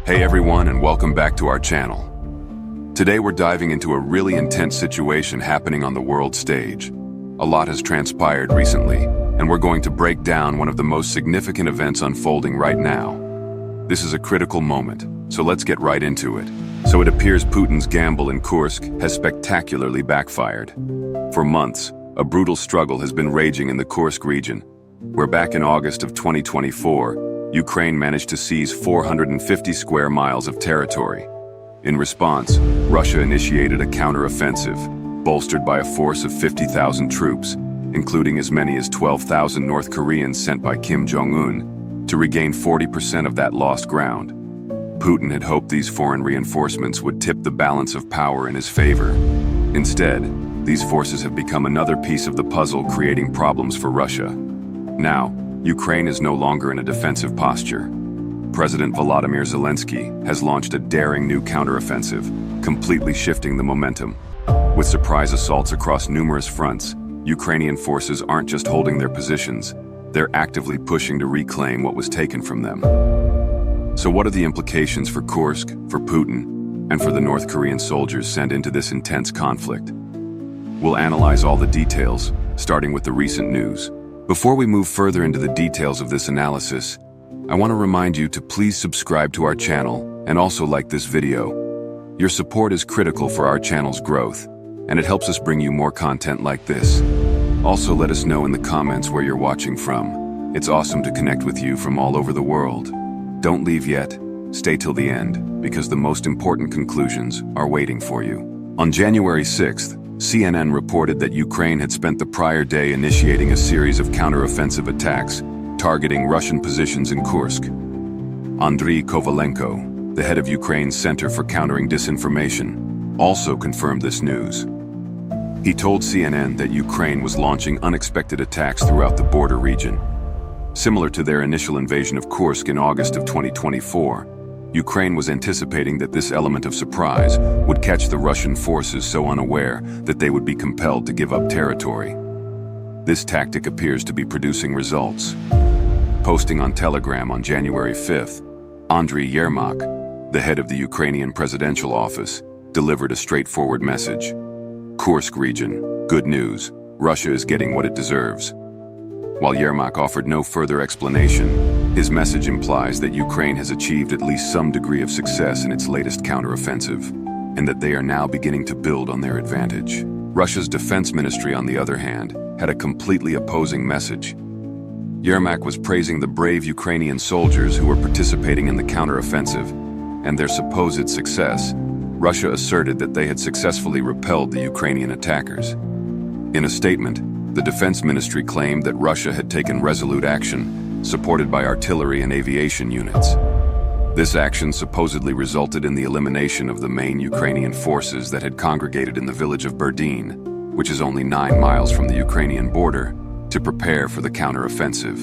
Hey everyone, and welcome back to our channel. Today we're diving into a really intense situation happening on the world stage. A lot has transpired recently, and we're going to break down one of the most significant events unfolding right now. This is a critical moment, so let's get right into it. So it appears Putin's gamble in Kursk has spectacularly backfired. For months, a brutal struggle has been raging in the Kursk region, where back in August of 2024, Ukraine managed to seize 450 square miles of territory. In response, Russia initiated a counteroffensive, bolstered by a force of 50,000 troops, including as many as 12,000 North Koreans sent by Kim Jong-un, to regain 40% of that lost ground. Putin had hoped these foreign reinforcements would tip the balance of power in his favor. Instead, these forces have become another piece of the puzzle, creating problems for Russia. Now, Ukraine is no longer in a defensive posture. President Volodymyr Zelensky has launched a daring new counteroffensive, completely shifting the momentum. With surprise assaults across numerous fronts, Ukrainian forces aren't just holding their positions, they're actively pushing to reclaim what was taken from them. So what are the implications for Kursk, for Putin, and for the North Korean soldiers sent into this intense conflict? We'll analyze all the details, starting with the recent news. Before we move further into the details of this analysis, I want to remind you to please subscribe to our channel and also like this video. Your support is critical for our channel's growth, and it helps us bring you more content like this. Also, let us know in the comments where you're watching from. It's awesome to connect with you from all over the world. Don't leave yet. Stay till the end, because the most important conclusions are waiting for you. On January 6th, CNN reported that Ukraine had spent the prior day initiating a series of counteroffensive attacks targeting Russian positions in Kursk. Andriy Kovalenko, the head of Ukraine's Center for Countering Disinformation, also confirmed this news. He told CNN that Ukraine was launching unexpected attacks throughout the border region. Similar to their initial invasion of Kursk in August of 2024, Ukraine was anticipating that this element of surprise would catch the Russian forces so unaware that they would be compelled to give up territory. This tactic appears to be producing results. Posting on Telegram on January 5th, Andriy Yermak, the head of the Ukrainian presidential office, delivered a straightforward message. Kursk region, good news, Russia is getting what it deserves. While Yermak offered no further explanation, his message implies that Ukraine has achieved at least some degree of success in its latest counteroffensive, and that they are now beginning to build on their advantage. Russia's defense ministry, on the other hand, had a completely opposing message. Yermak was praising the brave Ukrainian soldiers who were participating in the counteroffensive and their supposed success. Russia asserted that they had successfully repelled the Ukrainian attackers. In a statement, the defense ministry claimed that Russia had taken resolute action, supported by artillery and aviation units. This action supposedly resulted in the elimination of the main Ukrainian forces that had congregated in the village of Berdyn, which is only 9 miles from the Ukrainian border, to prepare for the counteroffensive.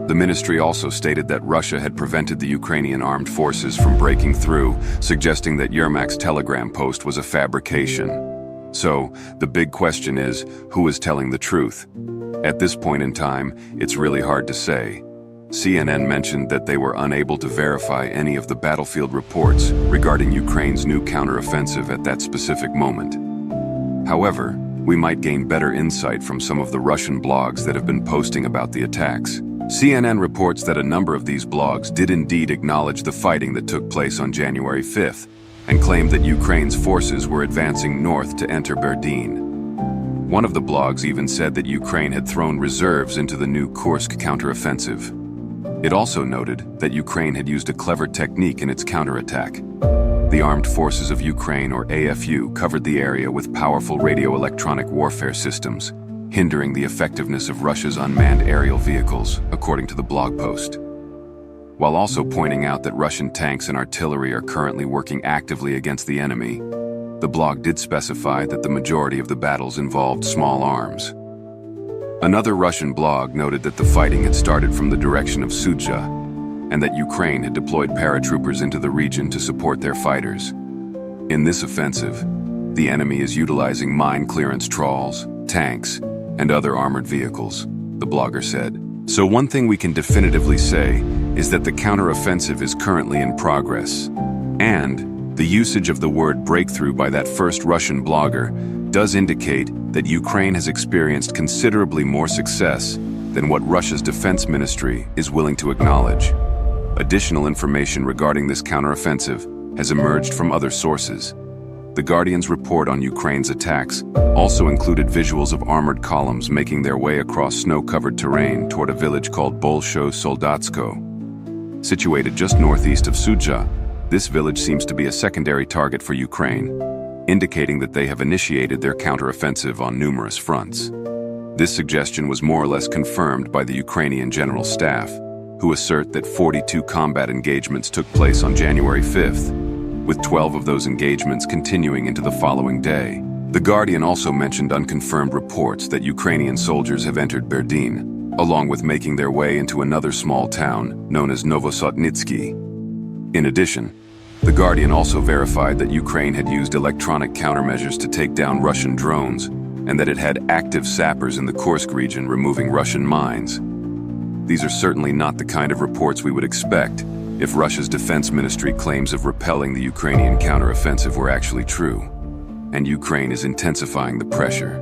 The ministry also stated that Russia had prevented the Ukrainian armed forces from breaking through, suggesting that Yermak's telegram post was a fabrication. So, the big question is, who is telling the truth? At this point in time, it's really hard to say. CNN mentioned that they were unable to verify any of the battlefield reports regarding Ukraine's new counteroffensive at that specific moment. However, we might gain better insight from some of the Russian blogs that have been posting about the attacks. CNN reports that a number of these blogs did indeed acknowledge the fighting that took place on January 5th, and claimed that Ukraine's forces were advancing north to enter Berdyn. One of the blogs even said that Ukraine had thrown reserves into the new Kursk counteroffensive. It also noted that Ukraine had used a clever technique in its counterattack. The Armed Forces of Ukraine, or AFU, covered the area with powerful radio-electronic warfare systems, hindering the effectiveness of Russia's unmanned aerial vehicles, according to the blog post. While also pointing out that Russian tanks and artillery are currently working actively against the enemy, the blog did specify that the majority of the battles involved small arms. Another Russian blog noted that the fighting had started from the direction of Sudzha, and that Ukraine had deployed paratroopers into the region to support their fighters. In this offensive, the enemy is utilizing mine clearance trawls, tanks, and other armored vehicles, the blogger said. So one thing we can definitively say is that the counteroffensive is currently in progress. And the usage of the word breakthrough by that first Russian blogger does indicate that Ukraine has experienced considerably more success than what Russia's defense ministry is willing to acknowledge. Additional information regarding this counteroffensive has emerged from other sources. The Guardian's report on Ukraine's attacks also included visuals of armored columns making their way across snow-covered terrain toward a village called Bolsho-Soldatsko. Situated just northeast of Sudzha, this village seems to be a secondary target for Ukraine, indicating that they have initiated their counteroffensive on numerous fronts. This suggestion was more or less confirmed by the Ukrainian General Staff, who assert that 42 combat engagements took place on January 5th, with 12 of those engagements continuing into the following day. The Guardian also mentioned unconfirmed reports that Ukrainian soldiers have entered Berdyn, along with making their way into another small town known as Novosotnitsky. In addition, the Guardian also verified that Ukraine had used electronic countermeasures to take down Russian drones, and that it had active sappers in the Kursk region removing Russian mines. These are certainly not the kind of reports we would expect if Russia's defense ministry claims of repelling the Ukrainian counteroffensive were actually true, and Ukraine is intensifying the pressure.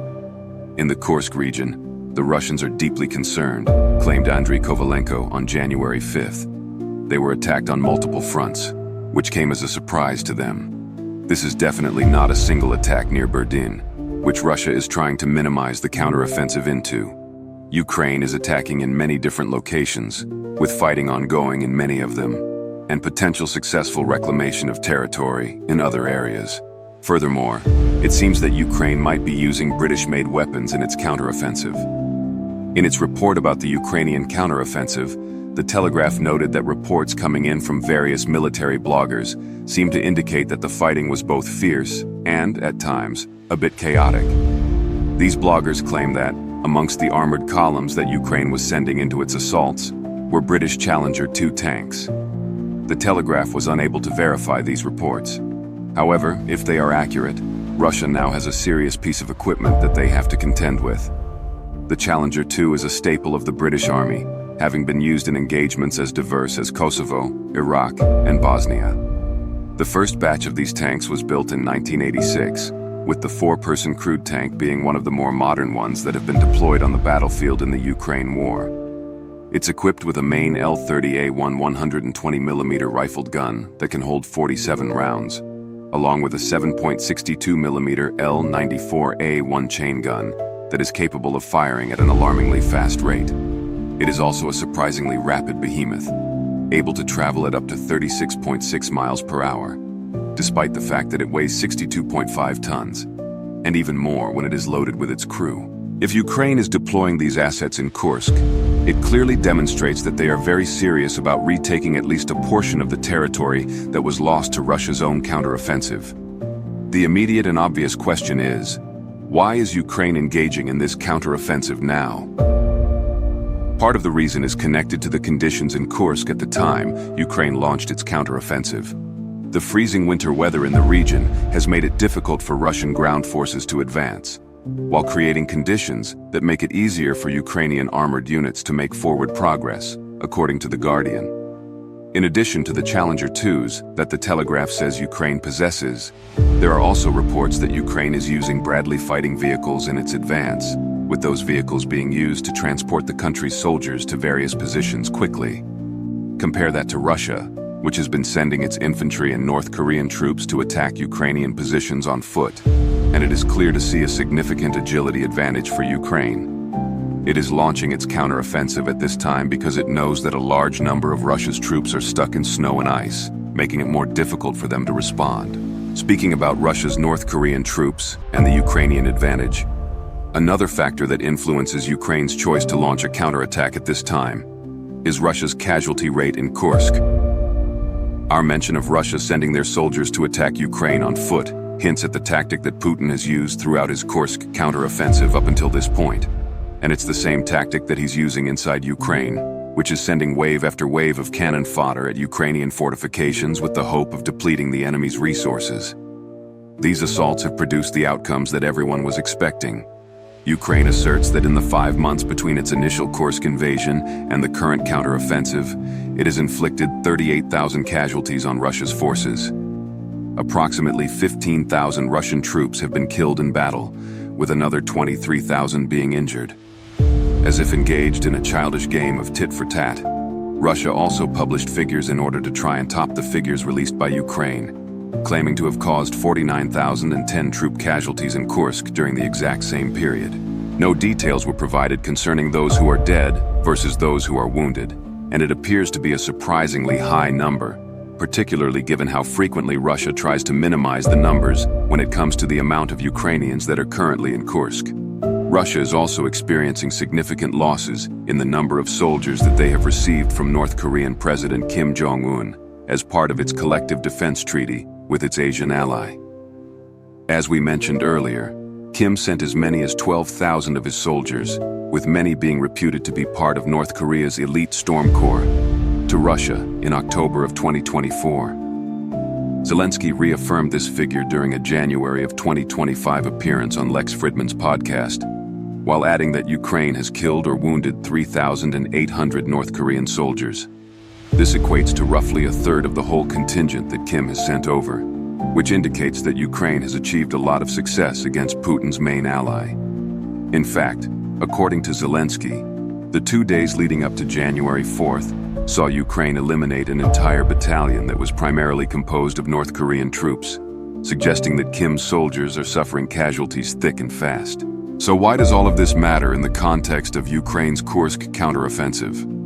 In the Kursk region, the Russians are deeply concerned, claimed Andriy Kovalenko on January 5th. They were attacked on multiple fronts, which came as a surprise to them. This is definitely not a single attack near Berdyn, which Russia is trying to minimize the counteroffensive into. Ukraine is attacking in many different locations, with fighting ongoing in many of them, and potential successful reclamation of territory in other areas. Furthermore, it seems that Ukraine might be using British-made weapons in its counteroffensive. In its report about the Ukrainian counteroffensive, The Telegraph noted that reports coming in from various military bloggers seemed to indicate that the fighting was both fierce and, at times, a bit chaotic. These bloggers claim that, amongst the armored columns that Ukraine was sending into its assaults, were British Challenger 2 tanks. The Telegraph was unable to verify these reports. However, if they are accurate, Russia now has a serious piece of equipment that they have to contend with. The Challenger 2 is a staple of the British Army, having been used in engagements as diverse as Kosovo, Iraq, and Bosnia. The first batch of these tanks was built in 1986, with the 4-person crude tank being one of the more modern ones that have been deployed on the battlefield in the Ukraine war. It's equipped with a main L-30A1 120mm rifled gun that can hold 47 rounds, along with a 7.62mm L-94A1 chain gun that is capable of firing at an alarmingly fast rate. It is also a surprisingly rapid behemoth, able to travel at up to 36.6 miles per hour, despite the fact that it weighs 62.5 tons, and even more when it is loaded with its crew. If Ukraine is deploying these assets in Kursk, it clearly demonstrates that they are very serious about retaking at least a portion of the territory that was lost to Russia's own counteroffensive. The immediate and obvious question is, why is Ukraine engaging in this counteroffensive now? Part of the reason is connected to the conditions in Kursk at the time Ukraine launched its counteroffensive. The freezing winter weather in the region has made it difficult for Russian ground forces to advance, while creating conditions that make it easier for Ukrainian armored units to make forward progress, according to The Guardian. In addition to the Challenger 2s that the Telegraph says Ukraine possesses, there are also reports that Ukraine is using Bradley fighting vehicles in its advance, with those vehicles being used to transport the country's soldiers to various positions quickly. Compare that to Russia, which has been sending its infantry and North Korean troops to attack Ukrainian positions on foot, and it is clear to see a significant agility advantage for Ukraine. It is launching its counteroffensive at this time because it knows that a large number of Russia's troops are stuck in snow and ice, making it more difficult for them to respond. Speaking about Russia's North Korean troops and the Ukrainian advantage, another factor that influences Ukraine's choice to launch a counterattack at this time is Russia's casualty rate in Kursk. Our mention of Russia sending their soldiers to attack Ukraine on foot hints at the tactic that Putin has used throughout his Kursk counteroffensive up until this point. And it's the same tactic that he's using inside Ukraine, which is sending wave after wave of cannon fodder at Ukrainian fortifications with the hope of depleting the enemy's resources. These assaults have produced the outcomes that everyone was expecting. Ukraine asserts that in the 5 months between its initial Kursk invasion and the current counteroffensive, it has inflicted 38,000 casualties on Russia's forces. Approximately 15,000 Russian troops have been killed in battle, with another 23,000 being injured. As if engaged in a childish game of tit for tat, Russia also published figures in order to try and top the figures released by Ukraine, claiming to have caused 49,010 troop casualties in Kursk during the exact same period. No details were provided concerning those who are dead versus those who are wounded, and it appears to be a surprisingly high number, particularly given how frequently Russia tries to minimize the numbers when it comes to the amount of Ukrainians that are currently in Kursk. Russia is also experiencing significant losses in the number of soldiers that they have received from North Korean President Kim Jong-un as part of its collective defense treaty with its Asian ally. As we mentioned earlier, Kim sent as many as 12,000 of his soldiers, with many being reputed to be part of North Korea's elite storm corps, to Russia in October of 2024. Zelensky reaffirmed this figure during a January of 2025 appearance on Lex Fridman's podcast, while adding that Ukraine has killed or wounded 3,800 North Korean soldiers. This equates to roughly a third of the whole contingent that Kim has sent over, which indicates that Ukraine has achieved a lot of success against Putin's main ally. In fact, according to Zelensky, the 2 days leading up to January 4th saw Ukraine eliminate an entire battalion that was primarily composed of North Korean troops, suggesting that Kim's soldiers are suffering casualties thick and fast. So why does all of this matter in the context of Ukraine's Kursk counteroffensive?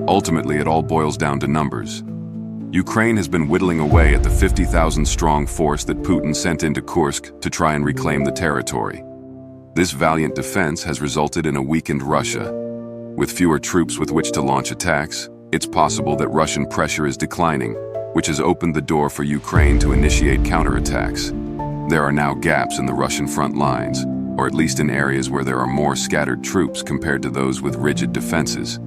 Ultimately, it all boils down to numbers. Ukraine has been whittling away at the 50,000-strong force that Putin sent into Kursk to try and reclaim the territory. This valiant defense has resulted in a weakened Russia. With fewer troops with which to launch attacks, it's possible that Russian pressure is declining, which has opened the door for Ukraine to initiate counterattacks. There are now gaps in the Russian front lines, or at least in areas where there are more scattered troops compared to those with rigid defenses.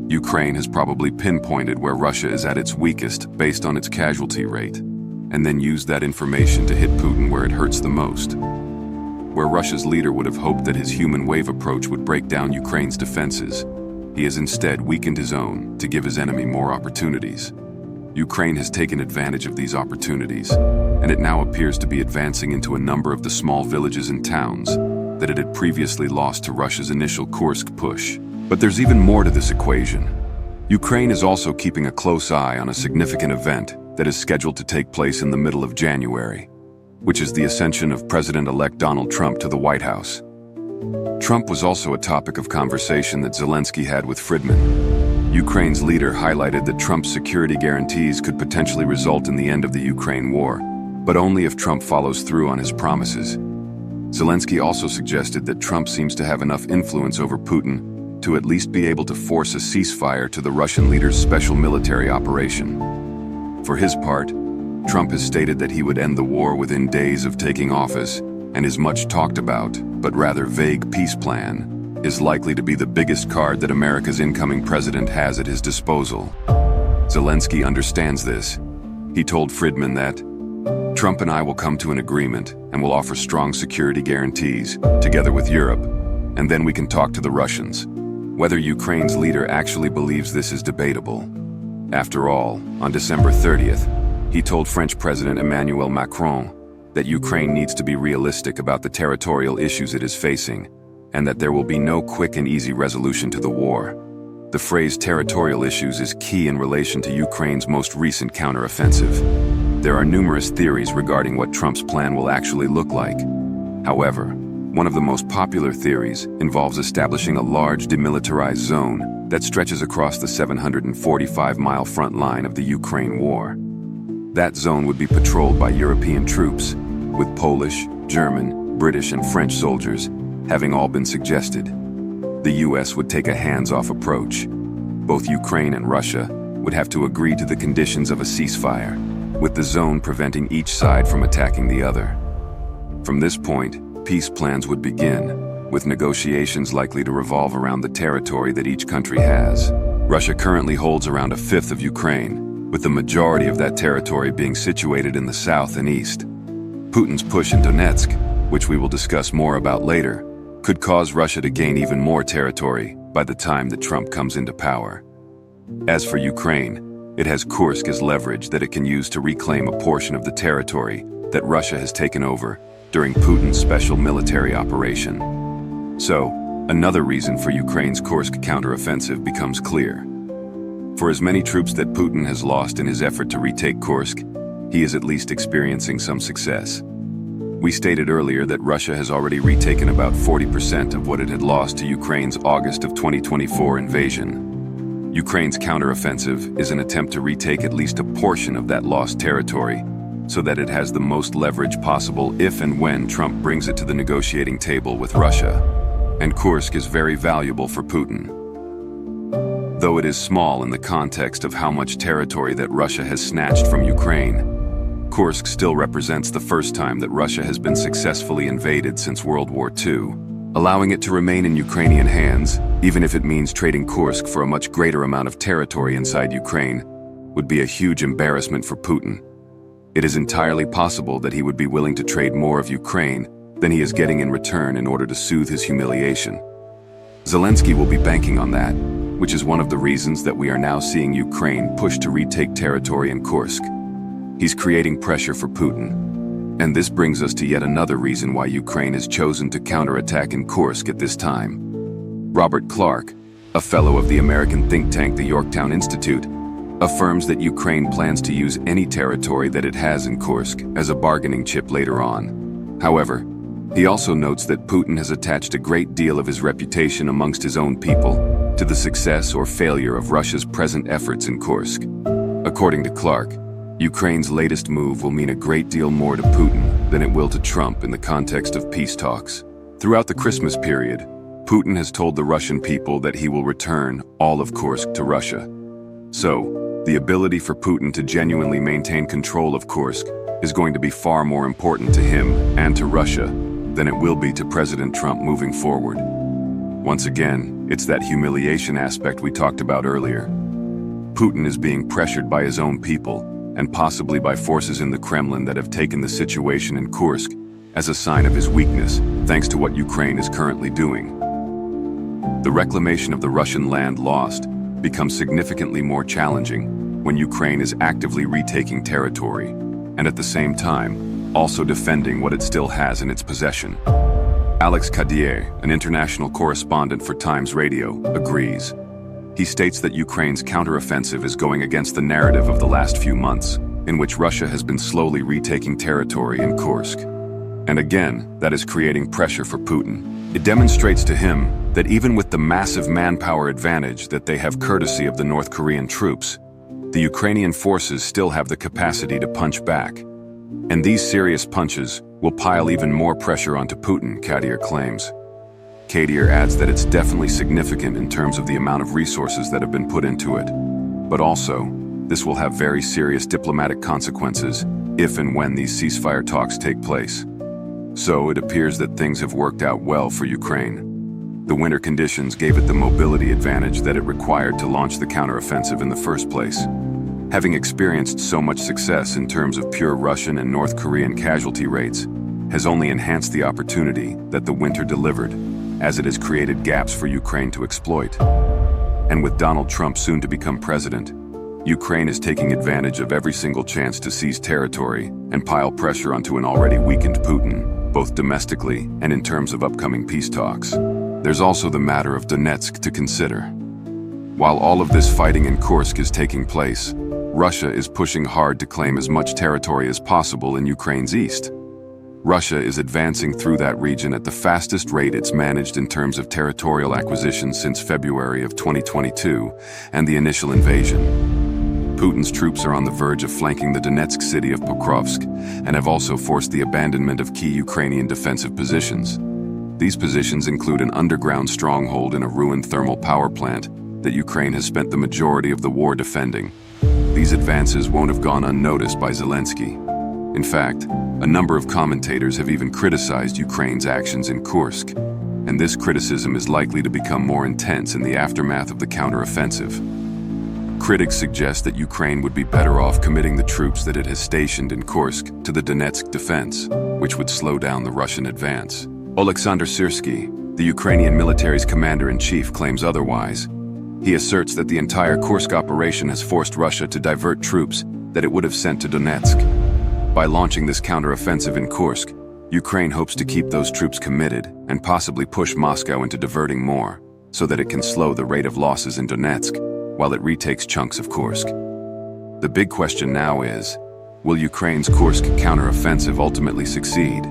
Ukraine has probably pinpointed where Russia is at its weakest based on its casualty rate, and then used that information to hit Putin where it hurts the most. Where Russia's leader would have hoped that his human wave approach would break down Ukraine's defenses, he has instead weakened his own to give his enemy more opportunities. Ukraine has taken advantage of these opportunities, and it now appears to be advancing into a number of the small villages and towns that it had previously lost to Russia's initial Kursk push. But there's even more to this equation. Ukraine is also keeping a close eye on a significant event that is scheduled to take place in the middle of January, which is the ascension of President-elect Donald Trump to the White House. Trump was also a topic of conversation that Zelensky had with Fridman. Ukraine's leader highlighted that Trump's security guarantees could potentially result in the end of the Ukraine war, but only if Trump follows through on his promises. Zelensky also suggested that Trump seems to have enough influence over Putin to at least be able to force a ceasefire to the Russian leader's special military operation. For his part, Trump has stated that he would end the war within days of taking office, and his much talked about, but rather vague peace plan is likely to be the biggest card that America's incoming president has at his disposal. Zelensky understands this. He told Fridman that, "Trump and I will come to an agreement and will offer strong security guarantees, together with Europe, and then we can talk to the Russians." Whether Ukraine's leader actually believes this is debatable. After all, on December 30th, he told French President Emmanuel Macron that Ukraine needs to be realistic about the territorial issues it is facing, and that there will be no quick and easy resolution to the war. The phrase territorial issues is key in relation to Ukraine's most recent counteroffensive. There are numerous theories regarding what Trump's plan will actually look like. However, one of the most popular theories involves establishing a large demilitarized zone that stretches across the 745-mile front line of the Ukraine war. That zone would be patrolled by European troops, with Polish, German, British, and French soldiers having all been suggested. The US would take a hands-off approach. Both Ukraine and Russia would have to agree to the conditions of a ceasefire, with the zone preventing each side from attacking the other. From this point, peace plans would begin, with negotiations likely to revolve around the territory that each country has. Russia currently holds around a fifth of Ukraine, with the majority of that territory being situated in the south and east. Putin's push in Donetsk, which we will discuss more about later, could cause Russia to gain even more territory by the time that Trump comes into power. As for Ukraine, it has Kursk as leverage that it can use to reclaim a portion of the territory that Russia has taken over during Putin's special military operation. So, another reason for Ukraine's Kursk counteroffensive becomes clear. For as many troops that Putin has lost in his effort to retake Kursk, he is at least experiencing some success. We stated earlier that Russia has already retaken about 40% of what it had lost to Ukraine's August of 2024 invasion. Ukraine's counteroffensive is an attempt to retake at least a portion of that lost territory, so that it has the most leverage possible if and when Trump brings it to the negotiating table with Russia. And Kursk is very valuable for Putin. Though it is small in the context of how much territory that Russia has snatched from Ukraine, Kursk still represents the first time that Russia has been successfully invaded since World War II. Allowing it to remain in Ukrainian hands, even if it means trading Kursk for a much greater amount of territory inside Ukraine, would be a huge embarrassment for Putin. It is entirely possible that he would be willing to trade more of Ukraine than he is getting in return in order to soothe his humiliation. Zelensky will be banking on that, which is one of the reasons that we are now seeing Ukraine push to retake territory in Kursk. He's creating pressure for Putin. And this brings us to yet another reason why Ukraine has chosen to counterattack in Kursk at this time. Robert Clark, a fellow of the American think tank the Yorktown Institute, affirms that Ukraine plans to use any territory that it has in Kursk as a bargaining chip later on. However, he also notes that Putin has attached a great deal of his reputation amongst his own people to the success or failure of Russia's present efforts in Kursk. According to Clark, Ukraine's latest move will mean a great deal more to Putin than it will to Trump in the context of peace talks. Throughout the Christmas period, Putin has told the Russian people that he will return all of Kursk to Russia. So, the ability for Putin to genuinely maintain control of Kursk is going to be far more important to him and to Russia than it will be to President Trump moving forward. Once again, it's that humiliation aspect we talked about earlier. Putin is being pressured by his own people, and possibly by forces in the Kremlin that have taken the situation in Kursk as a sign of his weakness, thanks to what Ukraine is currently doing. The reclamation of the Russian land lost becomes significantly more challenging when Ukraine is actively retaking territory, and at the same time, also defending what it still has in its possession. Alex Cadier, an international correspondent for Times Radio, agrees. He states that Ukraine's counteroffensive is going against the narrative of the last few months, in which Russia has been slowly retaking territory in Kursk. And again, that is creating pressure for Putin. It demonstrates to him that even with the massive manpower advantage that they have courtesy of the North Korean troops, the Ukrainian forces still have the capacity to punch back. And these serious punches will pile even more pressure onto Putin, Cadier claims. Cadier adds that it's definitely significant in terms of the amount of resources that have been put into it. But also, this will have very serious diplomatic consequences if and when these ceasefire talks take place. So it appears that things have worked out well for Ukraine. The winter conditions gave it the mobility advantage that it required to launch the counteroffensive in the first place. Having experienced so much success in terms of pure Russian and North Korean casualty rates has only enhanced the opportunity that the winter delivered, as it has created gaps for Ukraine to exploit. And with Donald Trump soon to become president, Ukraine is taking advantage of every single chance to seize territory and pile pressure onto an already weakened Putin, both domestically and in terms of upcoming peace talks. There's also the matter of Donetsk to consider. While all of this fighting in Kursk is taking place, Russia is pushing hard to claim as much territory as possible in Ukraine's east. Russia is advancing through that region at the fastest rate it's managed in terms of territorial acquisition since February of 2022 and the initial invasion. Putin's troops are on the verge of flanking the Donetsk city of Pokrovsk and have also forced the abandonment of key Ukrainian defensive positions. These positions include an underground stronghold in a ruined thermal power plant that Ukraine has spent the majority of the war defending. These advances won't have gone unnoticed by Zelensky. In fact, a number of commentators have even criticized Ukraine's actions in Kursk, and this criticism is likely to become more intense in the aftermath of the counteroffensive. Critics suggest that Ukraine would be better off committing the troops that it has stationed in Kursk to the Donetsk defense, which would slow down the Russian advance. Oleksandr Syrsky, The Ukrainian military's commander-in-chief claims otherwise. He asserts that the entire Kursk operation has forced Russia to divert troops that it would have sent to Donetsk. By launching this counteroffensive in Kursk, Ukraine hopes to keep those troops committed and possibly push Moscow into diverting more, so that it can slow the rate of losses in Donetsk while it retakes chunks of Kursk. The big question now is, will Ukraine's Kursk counteroffensive ultimately succeed?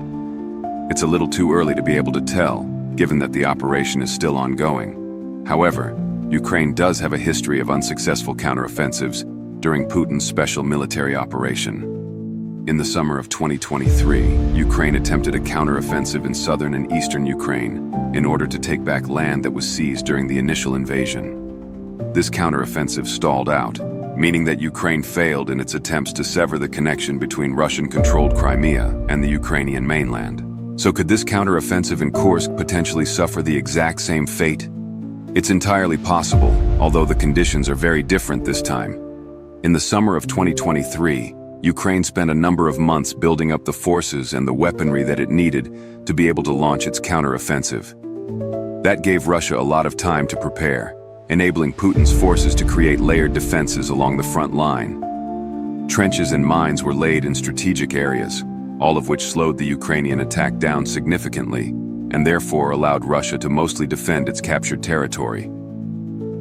It's a little too early to be able to tell, given that the operation is still ongoing. However, Ukraine does have a history of unsuccessful counteroffensives during Putin's special military operation. In the summer of 2023, Ukraine attempted a counteroffensive in southern and eastern Ukraine in order to take back land that was seized during the initial invasion. This counteroffensive stalled out, meaning that Ukraine failed in its attempts to sever the connection between Russian-controlled Crimea and the Ukrainian mainland. So could this counteroffensive in Kursk potentially suffer the exact same fate? It's entirely possible, although the conditions are very different this time. In the summer of 2023, Ukraine spent a number of months building up the forces and the weaponry that it needed to be able to launch its counteroffensive. That gave Russia a lot of time to prepare, enabling Putin's forces to create layered defenses along the front line. Trenches and mines were laid in strategic areas, all of which slowed the Ukrainian attack down significantly, and therefore allowed Russia to mostly defend its captured territory.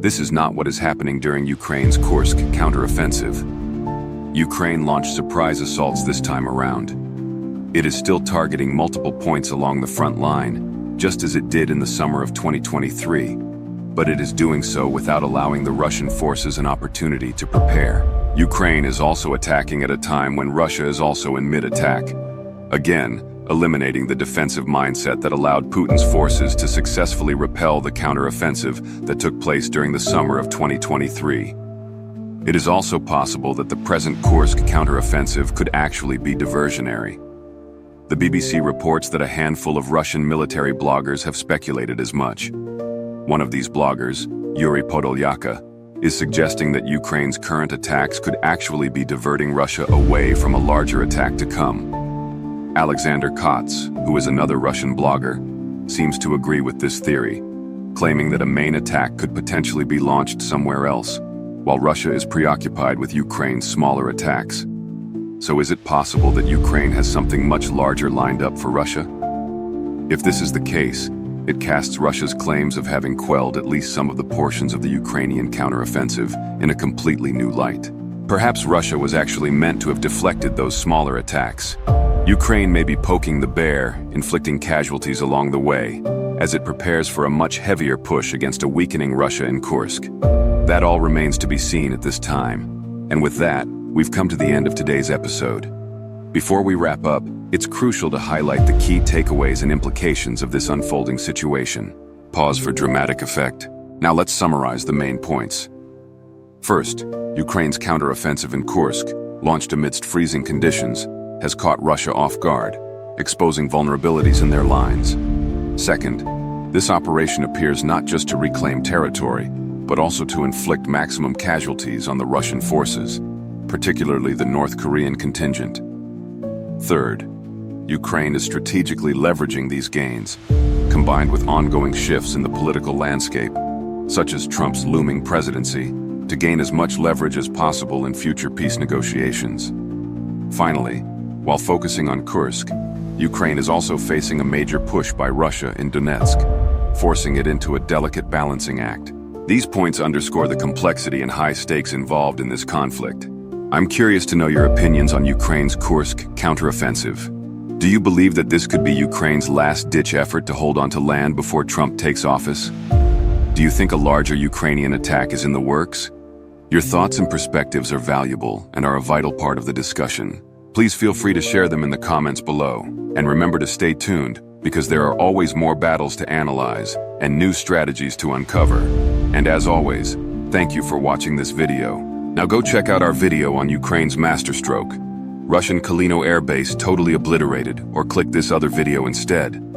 This is not what is happening during Ukraine's Kursk counteroffensive. Ukraine launched surprise assaults this time around. It is still targeting multiple points along the front line, just as it did in the summer of 2023, but it is doing so without allowing the Russian forces an opportunity to prepare. Ukraine is also attacking at a time when Russia is also in mid-attack, again, eliminating the defensive mindset that allowed Putin's forces to successfully repel the counteroffensive that took place during the summer of 2023. It is also possible that the present Kursk counteroffensive could actually be diversionary. The BBC reports that a handful of Russian military bloggers have speculated as much. One of these bloggers, Yuri Podolyaka, is suggesting that Ukraine's current attacks could actually be diverting Russia away from a larger attack to come. Alexander Kots, who is another Russian blogger, seems to agree with this theory, claiming that a main attack could potentially be launched somewhere else, while Russia is preoccupied with Ukraine's smaller attacks. So is it possible that Ukraine has something much larger lined up for Russia? If this is the case, it casts Russia's claims of having quelled at least some of the portions of the Ukrainian counteroffensive in a completely new light. Perhaps Russia was actually meant to have deflected those smaller attacks. Ukraine may be poking the bear, inflicting casualties along the way, as it prepares for a much heavier push against a weakening Russia in Kursk. That all remains to be seen at this time. And with that, we've come to the end of today's episode. Before we wrap up, it's crucial to highlight the key takeaways and implications of this unfolding situation. Pause for dramatic effect. Now let's summarize the main points. First, Ukraine's counteroffensive in Kursk, launched amidst freezing conditions, has caught Russia off guard, exposing vulnerabilities in their lines. Second, this operation appears not just to reclaim territory, but also to inflict maximum casualties on the Russian forces, particularly the North Korean contingent. Third, Ukraine is strategically leveraging these gains, combined with ongoing shifts in the political landscape, such as Trump's looming presidency, to gain as much leverage as possible in future peace negotiations. Finally, while focusing on Kursk, Ukraine is also facing a major push by Russia in Donetsk, forcing it into a delicate balancing act. These points underscore the complexity and high stakes involved in this conflict. I'm curious to know your opinions on Ukraine's Kursk counteroffensive. Do you believe that this could be Ukraine's last-ditch effort to hold onto land before Trump takes office? Do you think a larger Ukrainian attack is in the works? Your thoughts and perspectives are valuable and are a vital part of the discussion. Please feel free to share them in the comments below. And remember to stay tuned, because there are always more battles to analyze and new strategies to uncover. And as always, thank you for watching this video. Now go check out our video on Ukraine's masterstroke, Russian Kalino Air Base totally obliterated, or click this other video instead.